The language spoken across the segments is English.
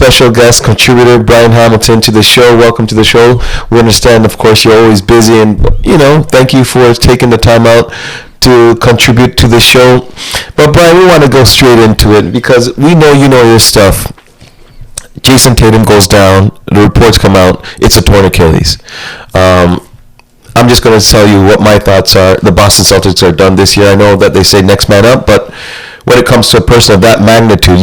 special guest contributor Brian Hamilton to the show. Welcome to the show. We understand, of course, you're always busy, and thank you for taking the time out to contribute to the show. But Brian, we want to go straight into it because we know you know your stuff. Jayson Tatum goes down. The reports come out. It's a torn Achilles. I'm just going to tell you what my thoughts are. The Boston Celtics are done this year. I know that they say next man up, but when it comes to a person of that magnitude,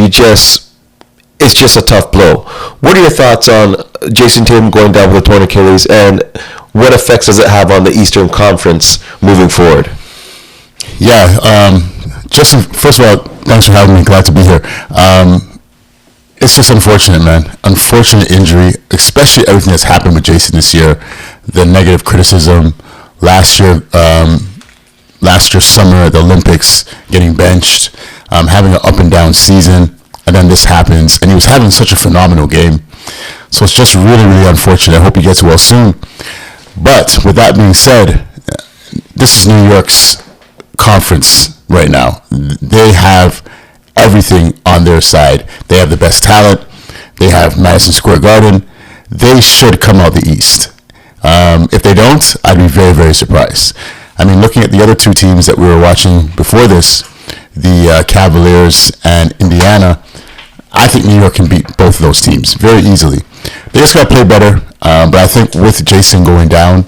it's just a tough blow. What are your thoughts on Jayson Tatum going down with a torn Achilles, and what effects does it have on the Eastern Conference moving forward? Yeah, Justin, first of all, thanks for having me. Glad to be here. It's just unfortunate, man. Unfortunate injury, especially everything that's happened with Jayson this year. The negative criticism last year summer at the Olympics, getting benched, having an up and down season, and then this happens, and he was having such a phenomenal game. So it's just really, really unfortunate. I hope he gets well soon. But with that being said, this is New York's conference right now. They have everything on their side. They have the best talent. They have Madison Square Garden. They should come out the East. If they don't, I'd be very, very surprised. I mean, looking at the other two teams that we were watching before this, the Cavaliers and Indiana, I think New York can beat both of those teams very easily. They just got to play better, but I think with Jayson going down,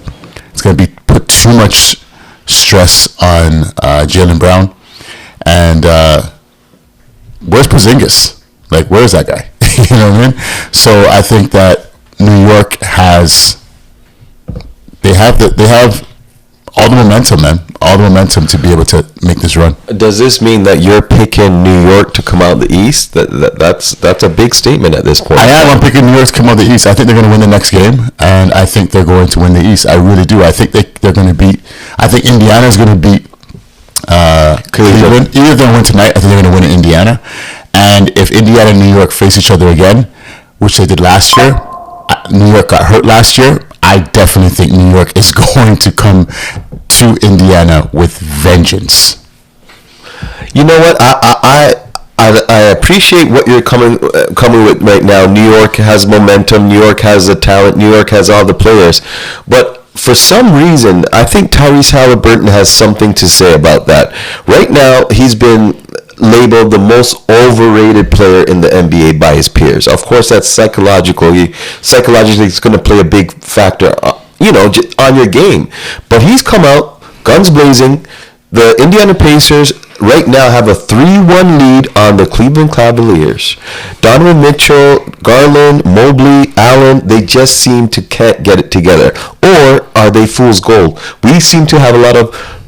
it's going to be put too much stress on Jaylen Brown. And where's Porzingis? Like, where's that guy? You know what I mean? So I think that New York they have all the momentum, man. All the momentum to be able to make this run. Does this mean that you're picking New York to come out the East? That's a big statement at this point. I'm picking New York to come out the East. I think they're going to win the next game, and I think they're going to win the East. I really do. I think they're going to beat. I think Indiana's going to beat Cleveland. Either they're going to win tonight. I think they're going to win in Indiana. And if Indiana and New York face each other again, which they did last year, New York got hurt last year. I definitely think New York is going to come to Indiana with vengeance. You know what? I appreciate what you're coming with right now. New York has momentum. New York has the talent. New York has all the players. But for some reason, I think Tyrese Halliburton has something to say about that. Right now, he's been labeled the most overrated player in the NBA by his peers. Of course, that's psychologically it's going to play a big factor, on your game. But he's come out guns blazing. The Indiana Pacers right now have a 3-1 lead on the Cleveland Cavaliers. Donovan Mitchell, Garland, Mobley, Allen, they just seem to can't get it together. Or are they fool's gold? We seem to have a lot of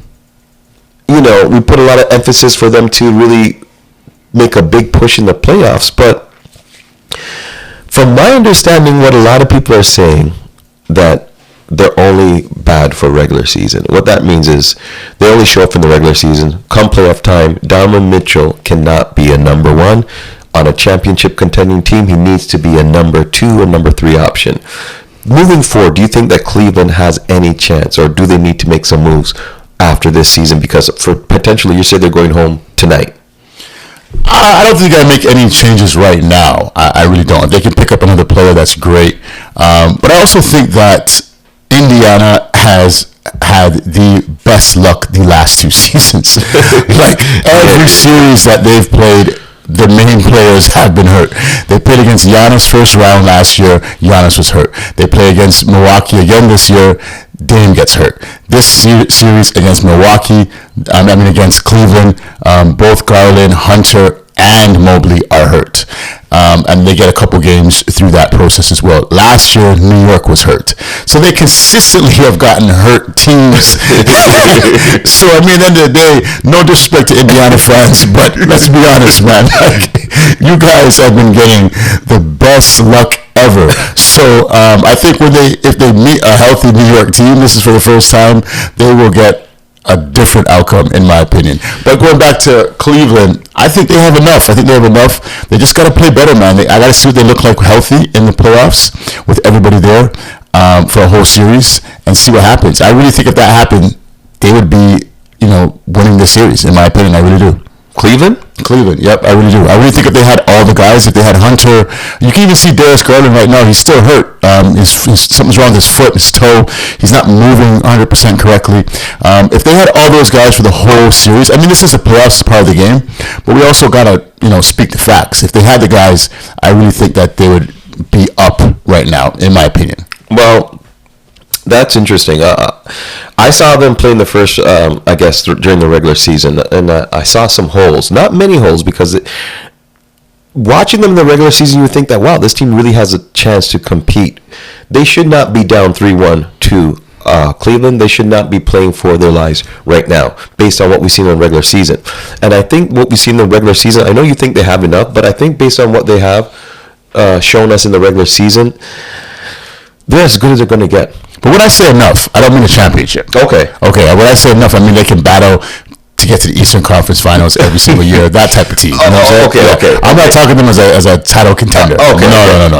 we put a lot of emphasis for them to really make a big push in the playoffs. But from my understanding, what a lot of people are saying, that they're only bad for regular season. What that means is they only show up in the regular season. Come playoff time, Donovan Mitchell cannot be a number one. On a championship contending team, he needs to be a number 2 or number 3 option. Moving forward, do you think that Cleveland has any chance, or do they need to make some moves after this season? Because for potentially, you said they're going home tonight. I don't think they gotta make any changes right now. I really don't. If they can pick up another player, that's great. But I also think that Indiana has had the best luck the last 2 seasons. Like every series that they've played, the main players have been hurt. They played against Giannis first round last year. Giannis was hurt. They play against Milwaukee again this year. Dame gets hurt. This series against against Cleveland, both Garland, Hunter, and Mobley are hurt. And they get a couple games through that process as well. Last year, New York was hurt. So they consistently have gotten hurt teams. So, at the end of the day, no disrespect to Indiana fans, but let's be honest, man. You guys have been getting the best luck ever. So, I think if they meet a healthy New York team, this is for the first time, they will get a different outcome, in my opinion. But going back to Cleveland, I think they have enough. They just got to play better, man. I got to see what they look like healthy in the playoffs with everybody there for a whole series and see what happens. I really think if that happened, they would be, winning the series, in my opinion. I really do. Cleveland? Cleveland, yep, I really do. I really think if they had all the guys, if they had Hunter, you can even see Darius Garland right now. He's still hurt. Something's wrong with his foot, his toe. He's not moving 100% correctly. If they had all those guys for the whole series, I mean, this is a playoffs part of the game, but we also gotta, speak the facts. If they had the guys, I really think that they would be up right now, in my opinion. Well, that's interesting. I saw them play in the first, during the regular season, and I saw some holes. Not many holes, because watching them in the regular season, you would think that, wow, this team really has a chance to compete. They should not be down 3-1 to Cleveland. They should not be playing for their lives right now, based on what we've seen in the regular season. And I think what we've seen in the regular season, I know you think they have enough, but I think based on what they have shown us in the regular season, they're as good as they're going to get. But when I say enough, I don't mean a championship. Okay. When I say enough, I mean they can battle to get to the Eastern Conference Finals every single year. That type of team. Okay. I'm not talking to them as a title contender. No. Okay. Not at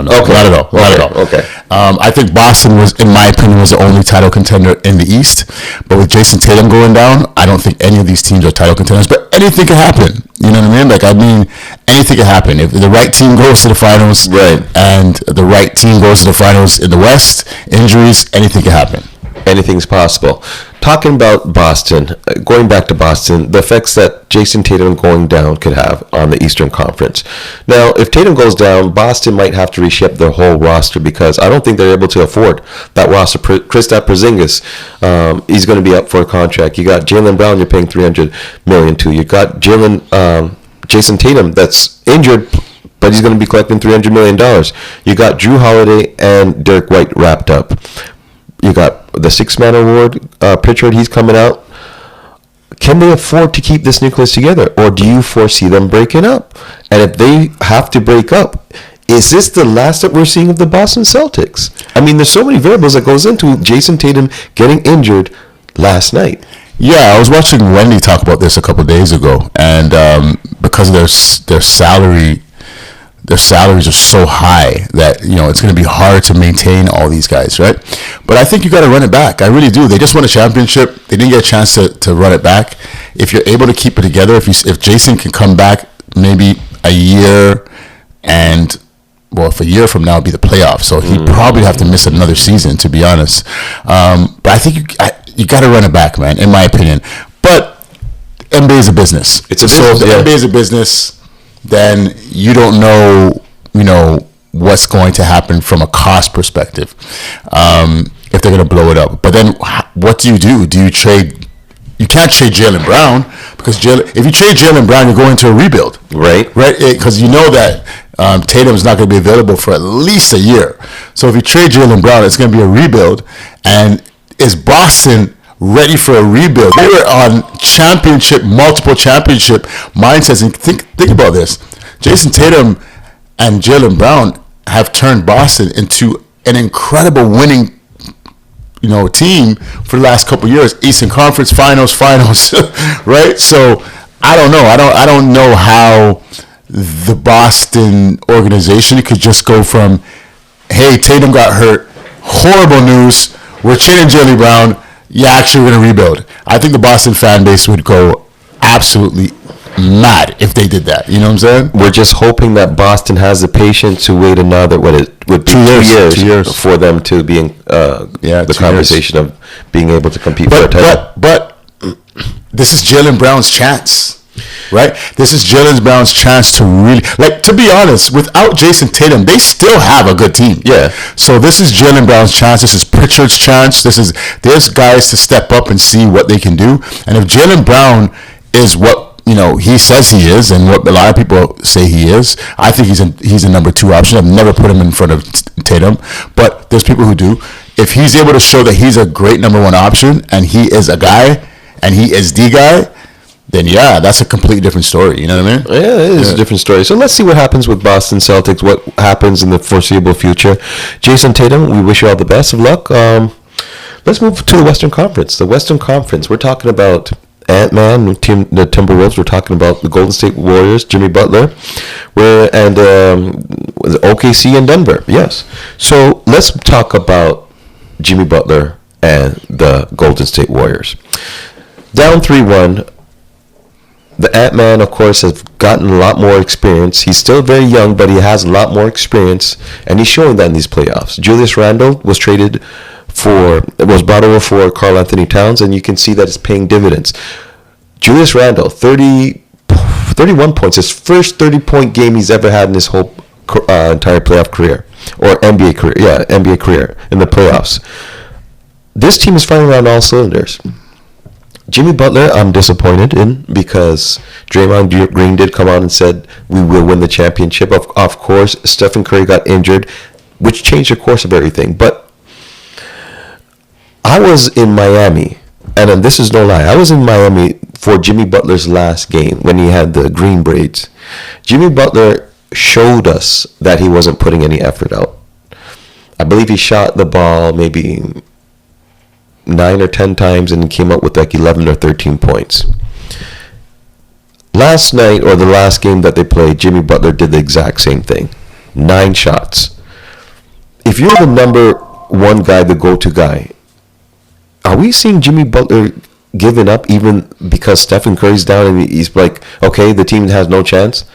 all. Not at all. Okay. I think Boston was, in my opinion, was the only title contender in the East. But with Jayson Tatum going down, I don't think any of these teams are title contenders. But anything can happen. You know what I mean? Anything can happen. If the right team goes to the finals, right, and the right team goes to the finals in the West, injuries, anything can happen. Anything's possible. Talking about Boston, going back to Boston, the effects that Jayson Tatum going down could have on the Eastern Conference. Now, if Tatum goes down, Boston might have to reshape their whole roster, because I don't think they're able to afford that roster. Kristaps Porzingis, he's going to be up for a contract. You got Jaylen Brown, you're paying $300 million to. You got Jayson Tatum, that's injured, but he's going to be collecting $300 million. You got Drew Holiday and Derek White wrapped up. You got the six-man award, Pritchard, he's coming out. Can they afford to keep this nucleus together, or do you foresee them breaking up? And if they have to break up, is this the last that we're seeing of the Boston Celtics? I mean, there's so many variables that goes into Jayson Tatum getting injured last night. Yeah, I was watching Wendy talk about this a couple of days ago, and because of their salaries are so high that it's going to be hard to maintain all these guys, right? But I think you got to run it back. I really do. They just won a championship. They didn't get a chance to run it back. If you're able to keep it together, if Jayson can come back maybe a year, and if a year from now it'd be the playoffs, so he'd probably have to miss another season, to be honest. But I think you got to run it back, man, in my opinion. But NBA is a business. It's a business. So if NBA is a business, then you don't know, what's going to happen from a cost perspective, if they're going to blow it up. But then what do? Do you trade? You can't trade Jaylen Brown, because if you trade Jaylen Brown, you're going into a rebuild. Right. Because you know that Tatum's not going to be available for at least a year. So if you trade Jaylen Brown, it's going to be a rebuild. And is Boston ready for a rebuild? They were on multiple championship mindsets. And think about this. Jayson Tatum and Jaylen Brown have turned Boston into an incredible winning team for the last couple of years. Eastern Conference Finals, right? So I don't know. I don't know how the Boston organization could just go from, hey, Tatum got hurt, horrible news, we're trading Jaylen Brown, yeah, actually we're going to rebuild. I think the Boston fan base would go absolutely mad if they did that. You know what I'm saying? We're just hoping that Boston has the patience to wait another, would be 2 years for them to be in the conversation of being able to compete for a title. But this is Jaylen Brown's chance. Right? This is Jaylen Brown's chance to really, to be honest, without Jayson Tatum, they still have a good team. Yeah. So this is Jaylen Brown's chance. This is Pritchard's chance. There's guys to step up and see what they can do. And if Jaylen Brown is what he says he is, and what a lot of people say he is, I think he's a number 2 option. I've never put him in front of Tatum, but there's people who do. If he's able to show that he's a great number 1 option, and he is a guy, and he is the guy, then yeah, that's a completely different story. You know what I mean? Yeah, it is a different story. So let's see what happens with Boston Celtics, what happens in the foreseeable future. Jayson Tatum, we wish you all the best of luck. Let's move to the Western Conference. The Western Conference, we're talking about Ant-Man, the Timberwolves. We're talking about the Golden State Warriors, Jimmy Butler, and OKC and Denver. Yes. So let's talk about Jimmy Butler and the Golden State Warriors. Down 3-1. The Ant-Man, of course, has gotten a lot more experience. He's still very young, but he has a lot more experience, and he's showing that in these playoffs. Julius Randle was brought over for Karl Anthony Towns, and you can see that it's paying dividends. Julius Randle, 31 points, his first 30-point game he's ever had in his whole entire playoff career, or NBA career. Yeah, NBA career in the playoffs. This team is firing on all cylinders. Jimmy Butler, I'm disappointed in, because Draymond Green did come out and said we will win the championship. Of course, Stephen Curry got injured, which changed the course of everything. But I was in Miami, and this is no lie. I was in Miami for Jimmy Butler's last game when he had the green braids. Jimmy Butler showed us that he wasn't putting any effort out. I believe he shot the ball maybe 9 or 10 times and came up with like 11 or 13 points. Last night, or the last game that they played, Jimmy Butler did the exact same thing. 9 shots. If you're the number one guy, the go-to guy, are we seeing Jimmy Butler giving up even because Stephen Curry's down and he's like, okay, the team has no chance?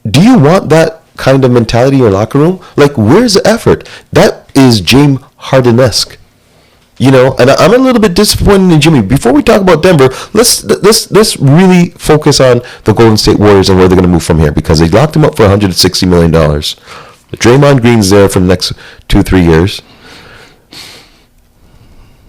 Do you want that kind of mentality in your locker room? Like, where's the effort? That is James Harden-esque. You know, and I'm a little bit disappointed in Jimmy. Before we talk about Denver, let's really focus on the Golden State Warriors and where they're going to move from here, because they locked him up for $160 million. Draymond Green's there for the next 2-3 years.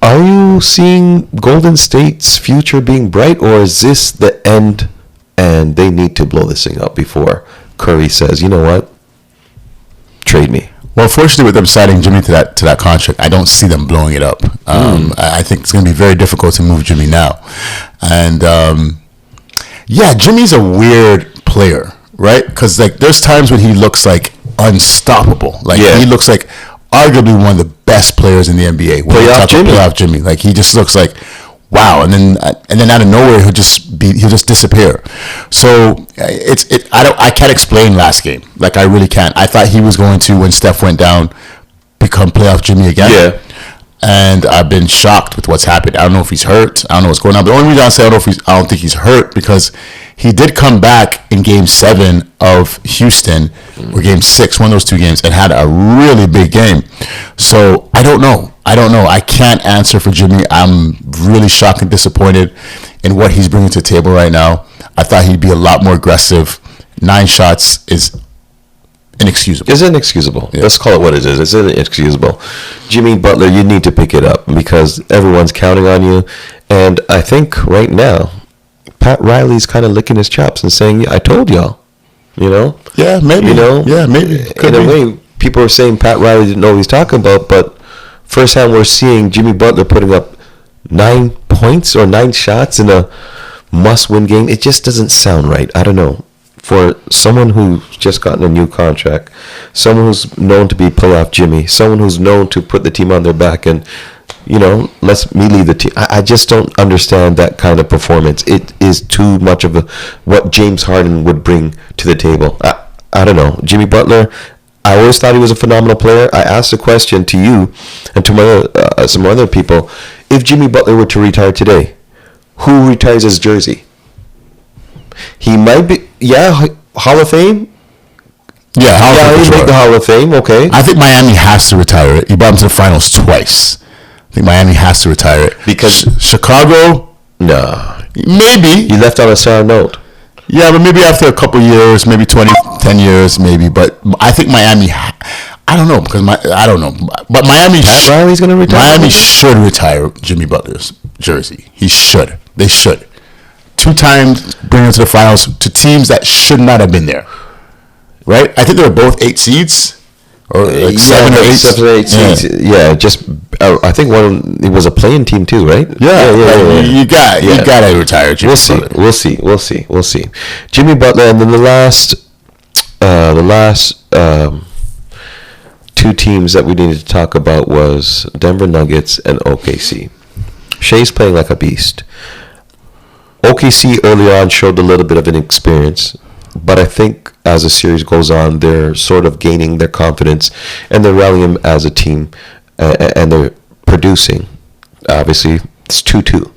Are you seeing Golden State's future being bright, or is this the end and they need to blow this thing up before Curry says, you know what, trade me? Well, fortunately, with them signing Jimmy to that contract, I don't see them blowing it up. I think it's going to be very difficult to move Jimmy now. And Jimmy's a weird player, right? Because like there's times when he looks like unstoppable. Like he looks like arguably one of the best players in the NBA. Playoff Jimmy. Like he just looks like wow, and then out of nowhere he'll just disappear. So I can't explain last game. Like I really can't. I thought he was going to, when Steph went down, become playoff Jimmy again. Yeah. And I've been shocked with what's happened. I don't know if he's hurt. I don't know what's going on. The only reason I say I don't think he's hurt, because he did come back in Game 7 of Houston, or Game 6, one of those two games, and had a really big game. So I don't know. I can't answer for Jimmy. I'm really shocked and disappointed in what he's bringing to the table right now. I thought he'd be a lot more aggressive. 9 shots is inexcusable. It's inexcusable. Yeah. Let's call it what it is. It's inexcusable. Jimmy Butler, you need to pick it up, because everyone's counting on you. And I think right now, Pat Riley's kind of licking his chops and saying, yeah, I told y'all. You know? Yeah, maybe. You know? Yeah, maybe. In a way, people are saying Pat Riley didn't know what he's talking about, but firsthand we're seeing Jimmy Butler putting up 9 points or 9 shots in a must-win game. It just doesn't sound right. I don't know. For someone who's just gotten a new contract, someone who's known to be playoff Jimmy, someone who's known to put the team on their back and, you know, let me lead the team. I just don't understand that kind of performance. It is too much of what James Harden would bring to the table. I don't know. Jimmy Butler, I always thought he was a phenomenal player. I asked a question to you and to some other people. If Jimmy Butler were to retire today, who retires his jersey? He might be, Hall of Fame? Yeah, he'll make the Hall of Fame, okay. I think Miami has to retire it. He brought him to the finals twice. I think Miami has to retire it. Because Chicago? No. Maybe. He left on a sour note. Yeah, but maybe after a couple years, maybe 10 years, maybe. But I think Miami, I don't know, because I don't know. But Miami, Riley's going to retire. Miami should retire Jimmy Butler's jersey. He should. They should. 2 times bring him to the finals to teams that should not have been there. Right? I think they were both 8 seeds. Or like 7 or 8 seeds. Yeah, just I think it was a playing team too, right? Yeah. You got to retire Jimmy Butler. We'll see. Jimmy Butler, and then the last 2 teams that we needed to talk about was Denver Nuggets and OKC. Shea's playing like a beast. OKC early on showed a little bit of an experience, but I think as the series goes on, they're sort of gaining their confidence and they're rallying as a team, and they're producing. Obviously, it's 2-2.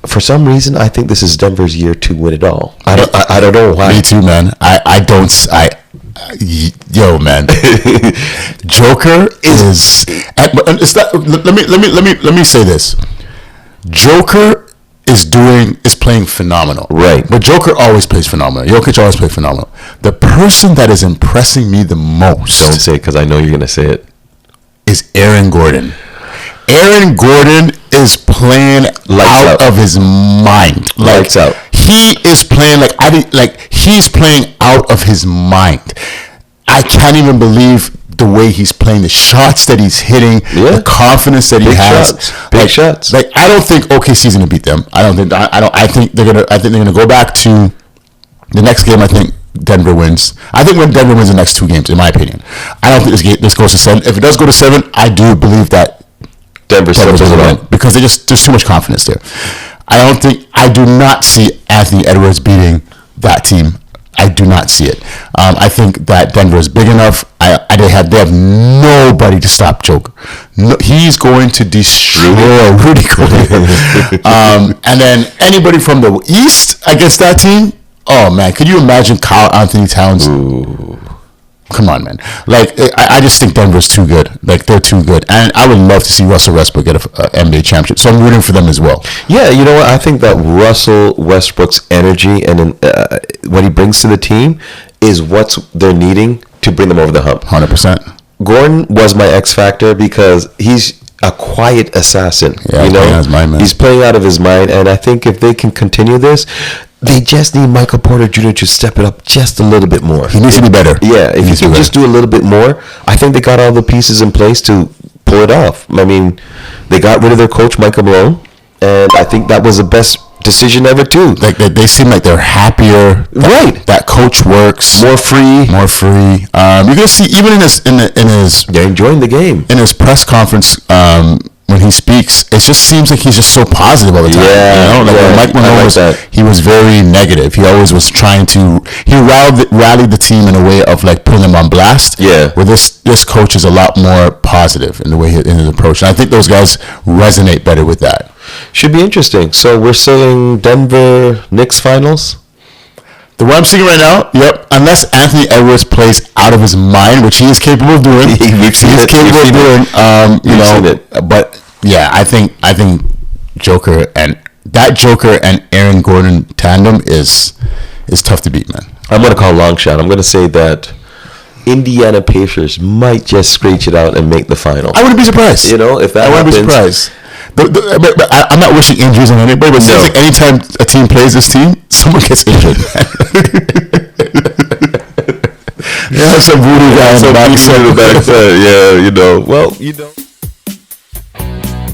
for some reason, I think this is Denver's year to win it all. I don't know why. Me too, man. Yo, man. Joker is. It's not, let me say this. Joker is playing phenomenal. Right. But Joker always plays phenomenal. Jokic always plays phenomenal. The person that is impressing me the most. Don't say it because I know you're gonna say it. Is Aaron Gordon. Aaron Gordon is playing out of his mind. Lights out. He is playing he's playing out of his mind. I can't even believe the way he's playing, the shots that he's hitting, the confidence that he has. Big shots. Like, I don't think OKC's gonna beat them. I think they're gonna go back to the next game. I think Denver wins. I think when Denver wins the next 2 games, in my opinion. I don't think this goes to 7. If it does go to 7, I do believe that Denver's going to win because there's too much confidence there. I do not see Anthony Edwards beating that team. I do not see it. I think that Denver is big enough. They have nobody to stop Joker. No, he's going to destroy Rudy Gobert. And then anybody from the East against that team. Oh man, could you imagine Karl Anthony Towns? Ooh. Come on, man. Like, I just think Denver's too good. Like, they're too good. And I would love to see Russell Westbrook get an NBA championship. So I'm rooting for them as well. Yeah, you know what? I think that Russell Westbrook's energy and what he brings to the team is what they're needing to bring them over the hump. 100%. Gordon was my X factor because he's a quiet assassin. Yeah, he's playing out of his mind. And I think if they can continue this, they just need Michael Porter Jr. to step it up just a little bit more. He needs to be better. Yeah, if he can just do a little bit more, I think they got all the pieces in place to pull it off. I mean, they got rid of their coach, Michael Malone, and I think that was the best decision ever, too. Like, they seem like they're happier. Right. That coach works. More free. You're going to see, even in his... They're enjoying the game. In his press conference... when he speaks, it just seems like he's just so positive all the time. Yeah, when Mike Malone he was very negative. He always was trying to. He rallied the team in a way of like putting them on blast. Yeah. Where this coach is a lot more positive in the way in his approach, and I think those guys resonate better with that. Should be interesting. So we're saying Denver Knicks finals. The way I'm seeing right now, yep. Unless Anthony Edwards plays out of his mind, which he is capable of doing. We've seen it. But yeah, I think Joker and Aaron Gordon tandem is tough to beat, man. I'm gonna call long shot. I'm gonna say that Indiana Pacers might just screech it out and make the final. I wouldn't be surprised. If that happens. I wouldn't be surprised. But I'm not wishing injuries on anybody, but it seems like anytime a team plays this team, someone gets injured. Yeah, some voodoo guy in the back. Yeah,